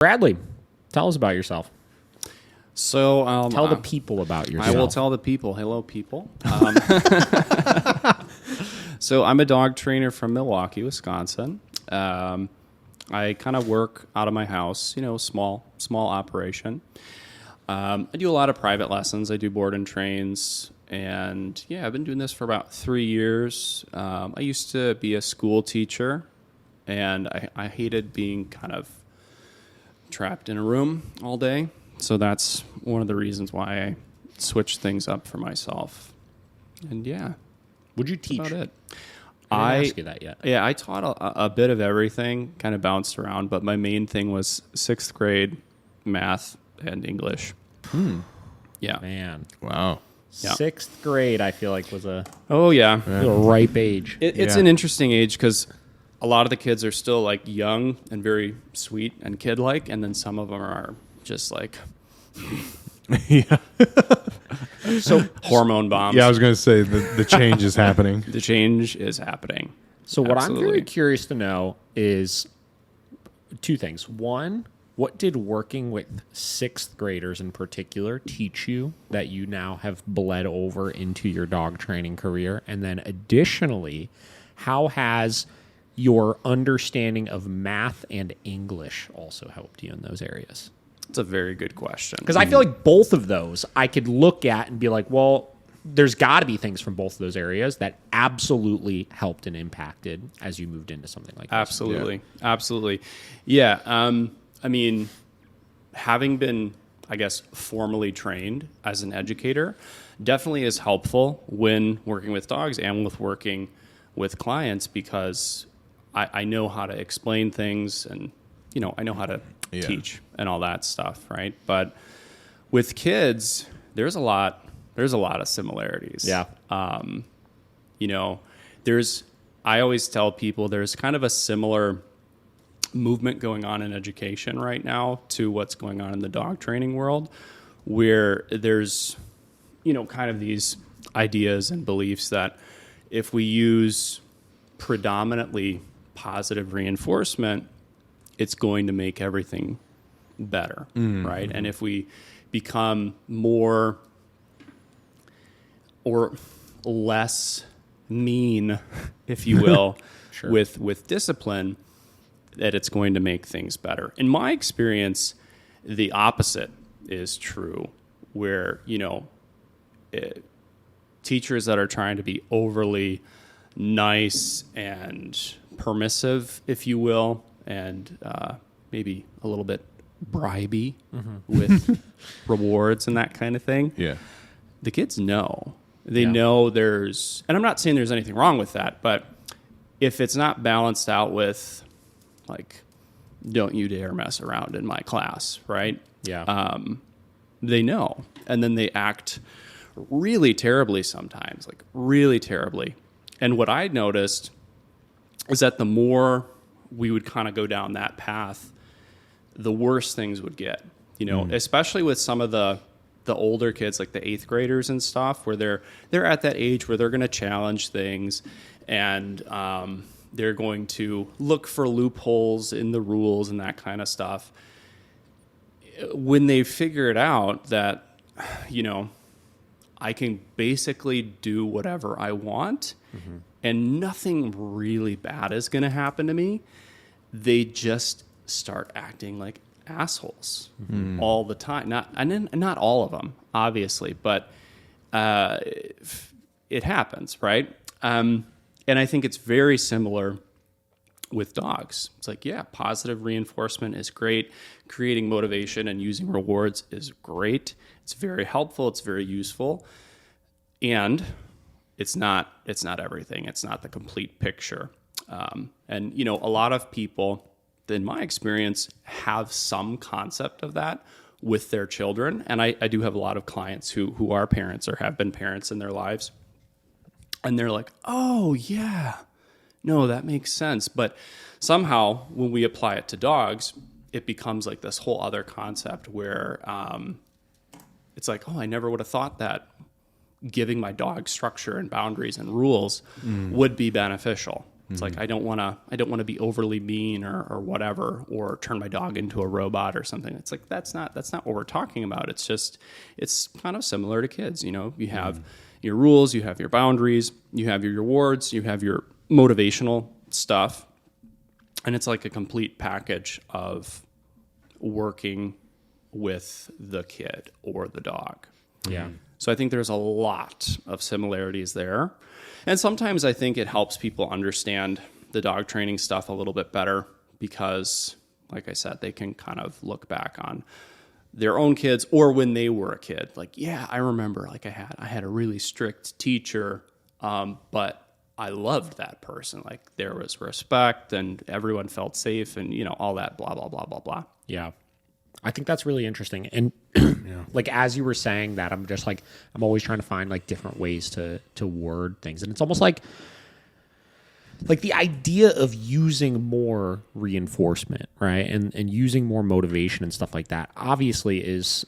Bradley, tell us about yourself. So tell the people about yourself. I will tell the people. Hello, people. So I'm a dog trainer from Milwaukee, Wisconsin. I kind of work out of my house, small operation. I do a lot of private lessons. I do board and trains. And yeah, I've been doing this for about 3 years. I used to be a school teacher, and I hated being kind of trapped in a room all day. So that's one of the reasons why I switched things up for myself. And yeah. Would you teach? That's about it. I didn't ask you that yet. Yeah, I taught a bit of everything, kind of bounced around, but my main thing was 6th grade math and English. Yeah. Man. Wow. Yeah. 6th grade, I feel like, was a ripe age. It's an interesting age because a lot of the kids are still like young and very sweet and kid-like, and then some of them are just like So hormone bombs. Yeah, I was going to say the change is happening. The change is happening. So what Absolutely. I'm very curious to know is two things. One, what did working with 6th graders in particular teach you that you now have bled over into your dog training career? And then additionally, how has your understanding of math and English also helped you in those areas? It's a very good question. Because I feel like both of those I could look at and be like, well, there's got to be things from both of those areas that absolutely helped and impacted as you moved into something like this. Absolutely. Yeah. I mean, having been, I guess, formally trained as an educator definitely is helpful when working with dogs and with working with clients, because I know how to explain things and, I know how to teach and all that stuff, right? But with kids, there's a lot of similarities. Yeah. I always tell people there's kind of a similar movement going on in education right now to what's going on in the dog training world, where there's, kind of these ideas and beliefs that if we use predominantly positive reinforcement, it's going to make everything better, right? And if we become more or less mean, if you will, Sure. with discipline, that it's going to make things better. In my experience, the opposite is true, where, teachers that are trying to be overly nice and permissive, if you will, and maybe a little bit bribey with rewards and that kind of thing. Yeah. The kids know. They know and I'm not saying there's anything wrong with that, but if it's not balanced out with, like, don't you dare mess around in my class, right? Yeah. They know. And then they act really terribly sometimes, like really terribly. And what I noticed is that the more we would kind of go down that path, the worse things would get, especially with some of the older kids, like the 8th graders and stuff, where they're at that age where they're going to challenge things, and they're going to look for loopholes in the rules and that kind of stuff. When they figure it out that, I can basically do whatever I want and nothing really bad is going to happen to me, they just start acting like assholes all the time. Not all of them, obviously, but it happens, right? And I think it's very similar with dogs. It's like, yeah, positive reinforcement is great. Creating motivation and using rewards is great. It's very helpful. It's very useful. And it's not everything. It's not the complete picture. And, a lot of people, in my experience, have some concept of that with their children. And I do have a lot of clients who are parents or have been parents in their lives. And they're like, oh, yeah, no, that makes sense. But somehow when we apply it to dogs, it becomes like this whole other concept where it's like, oh, I never would have thought that giving my dog structure and boundaries and rules would be beneficial. It's like, I don't want to be overly mean or whatever, or turn my dog into a robot or something. It's like, that's not what we're talking about. It's kind of similar to kids. You know, you have your rules, you have your boundaries, you have your rewards, you have your motivational stuff. And it's like a complete package of working with the kid or the dog. Yeah. So I think there's a lot of similarities there. And sometimes I think it helps people understand the dog training stuff a little bit better because, like I said, they can kind of look back on their own kids or when they were a kid. Like, yeah, I remember like I had a really strict teacher, but I loved that person. Like there was respect and everyone felt safe and, you know, all that blah, blah, blah, blah, blah. Yeah. I think that's really interesting. And like, as you were saying that, I'm just like, I'm always trying to find like different ways to word things. And it's almost like the idea of using more reinforcement, right? And using more motivation and stuff like that, obviously is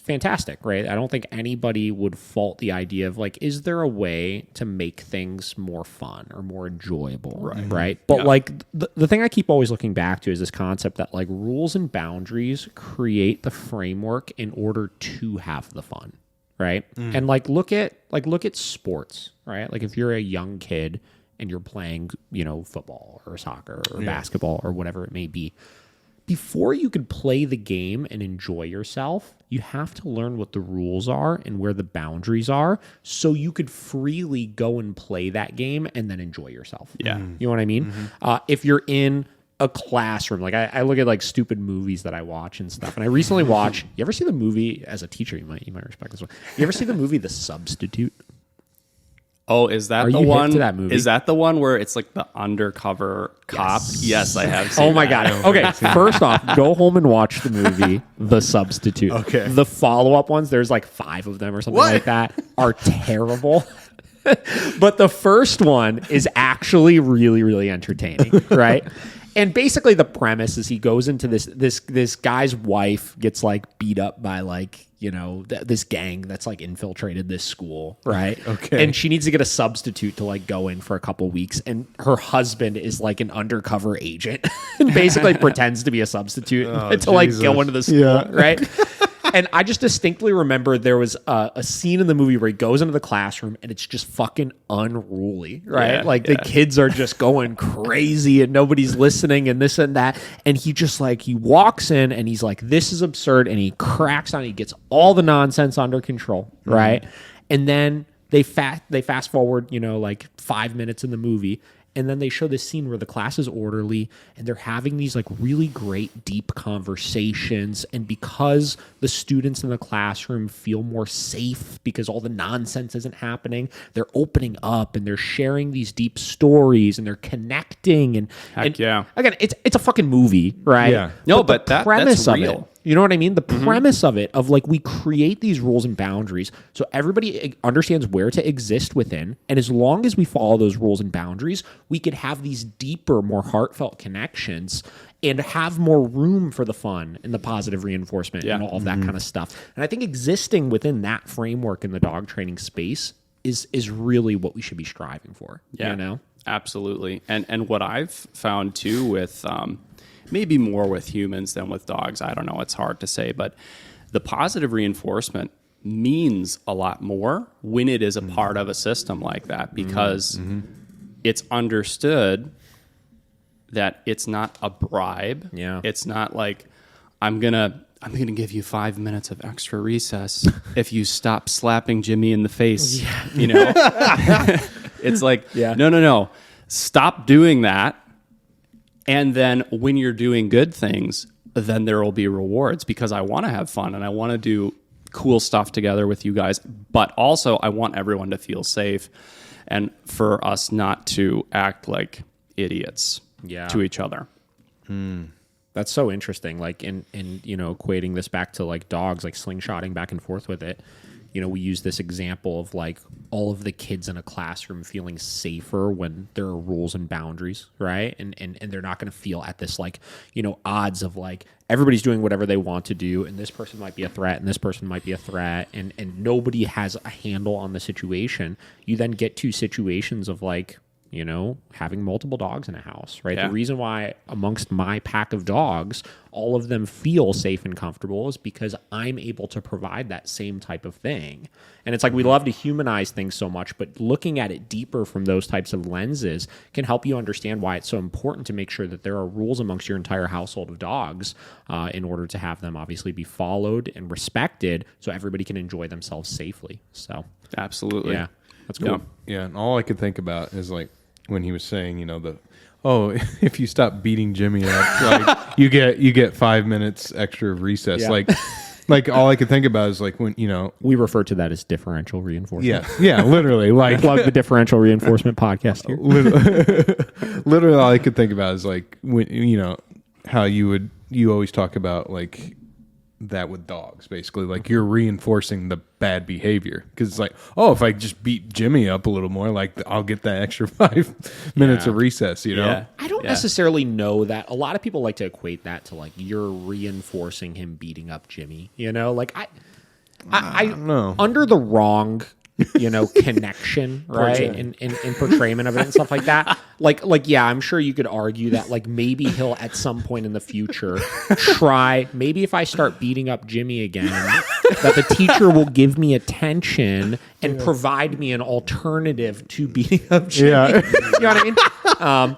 fantastic, right? I don't think anybody would fault the idea of like, is there a way to make things more fun or more enjoyable, right? But like the thing I keep always looking back to is this concept that like rules and boundaries create the framework in order to have the fun, right? And like look at sports, right? Like if you're a young kid and you're playing, you know, football or soccer or basketball or whatever it may be, before you could play the game and enjoy yourself, you have to learn what the rules are and where the boundaries are so you could freely go and play that game and then enjoy yourself. Yeah. You know what I mean? If you're in a classroom, like I look at like stupid movies that I watch and stuff. And I recently watched, you ever see the movie, as a teacher, you might respect this one. You ever see the movie The Substitute? Oh, is that Are the you hip one? to that movie? Is that the one where it's like the undercover cop? Yes, I have seen Oh my that. God. Okay, first off, go home and watch the movie The Substitute. Okay. The follow-up ones, there's like 5 of them or something like that, are terrible. But the first one is actually really, really entertaining, right? And basically the premise is he goes into this guy's wife gets like beat up by like, you know, this gang that's like infiltrated this school, right? Okay. And she needs to get a substitute to like go in for a couple weeks. And her husband is like an undercover agent and basically pretends to be a substitute to like go into the school, right? And I just distinctly remember there was a scene in the movie where he goes into the classroom and it's just fucking unruly, right? The kids are just going crazy and nobody's listening and this and that. And he just like, he walks in and he's like, this is absurd. And he cracks on, he gets all the nonsense under control, right? And then they fast forward, you know, like 5 minutes in the movie. And then they show this scene where the class is orderly and they're having these like really great deep conversations. And because the students in the classroom feel more safe because all the nonsense isn't happening, they're opening up and they're sharing these deep stories and they're connecting. And yeah. Again, it's a fucking movie, right? Yeah. No, but the that's premise of real. it, you know what I mean? The premise of it, of like we create these rules and boundaries so everybody understands where to exist within. And as long as we follow those rules and boundaries, we could have these deeper, more heartfelt connections and have more room for the fun and the positive reinforcement and all of that kind of stuff. And I think existing within that framework in the dog training space is really what we should be striving for. Yeah, you know? Absolutely. And what I've found too with maybe more with humans than with dogs, I don't know, it's hard to say, but the positive reinforcement means a lot more when it is a part of a system like that because it's understood that it's not a bribe. Yeah. It's not like I'm gonna give you 5 minutes of extra recess if you stop slapping Jimmy in the face. Yeah. You know? It's like, no. Stop doing that. And then when you're doing good things, then there will be rewards because I want to have fun and I want to do cool stuff together with you guys. But also I want everyone to feel safe and for us not to act like idiots to each other. That's so interesting. Like in you know, equating this back to like dogs, like slingshotting back and forth with it. You know, we use this example of like all of the kids in a classroom feeling safer when there are rules and boundaries, right? And they're not going to feel at this like, you know, odds of like everybody's doing whatever they want to do and this person might be a threat and this person might be a threat and nobody has a handle on the situation. You then get to situations of like, having multiple dogs in a house, right? Yeah. The reason why amongst my pack of dogs, all of them feel safe and comfortable is because I'm able to provide that same type of thing. And it's like we love to humanize things so much, but looking at it deeper from those types of lenses can help you understand why it's so important to make sure that there are rules amongst your entire household of dogs in order to have them obviously be followed and respected so everybody can enjoy themselves safely. So, Absolutely. yeah, that's cool. Yeah, and all I could think about is like when he was saying, if you stop beating Jimmy up, like you get 5 minutes extra of recess. Yeah. Like all I could think about is like when We refer to that as differential reinforcement. yeah, literally like Plug the differential reinforcement podcast here. literally all I could think about is like when how you always talk about like that with dogs, basically like you're reinforcing the bad behavior because it's like, oh, if I just beat Jimmy up a little more, like I'll get that extra 5 minutes of recess. Yeah. I don't necessarily know that. A lot of people like to equate that to like you're reinforcing him beating up Jimmy. Like I don't know. Under the wrong connection, right? And portrayment of it and stuff like that. Like, yeah, I'm sure you could argue that like maybe he'll at some point in the future try, maybe if I start beating up Jimmy again, that the teacher will give me attention and provide me an alternative to beating up Jimmy. Yeah. You know what I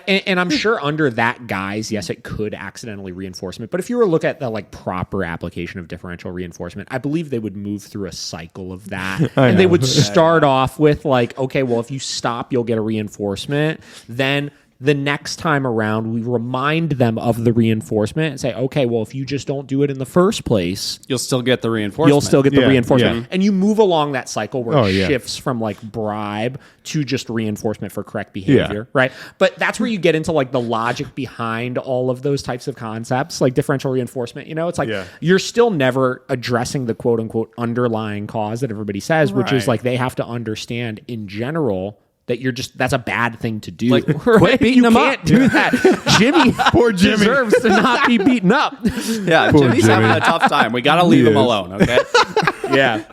mean? And I'm sure under that guise, yes, it could accidentally reinforcement. But if you were to look at the like proper application of differential reinforcement, I believe they would move through a cycle of that. And they would start off with like, okay, well, if you stop, you'll get a reinforcement. Then the next time around, we remind them of the reinforcement and say, okay, well, if you just don't do it in the first place, You'll still get the reinforcement. you'll still get the Yeah, reinforcement. yeah. And you move along that cycle where it yeah. shifts from like bribe to just reinforcement for correct behavior, right? But that's where you get into like the logic behind all of those types of concepts, like differential reinforcement. It's like you're still never addressing the quote unquote underlying cause that everybody says, which is Right. like they have to understand in general that that's a bad thing to do. Like, right? quit beating you them can't up. do that. Jimmy Poor Jimmy. deserves to not be beaten up. Yeah, Poor Jimmy's Jimmy. having a tough time. We got to leave him is. alone, okay? Yeah.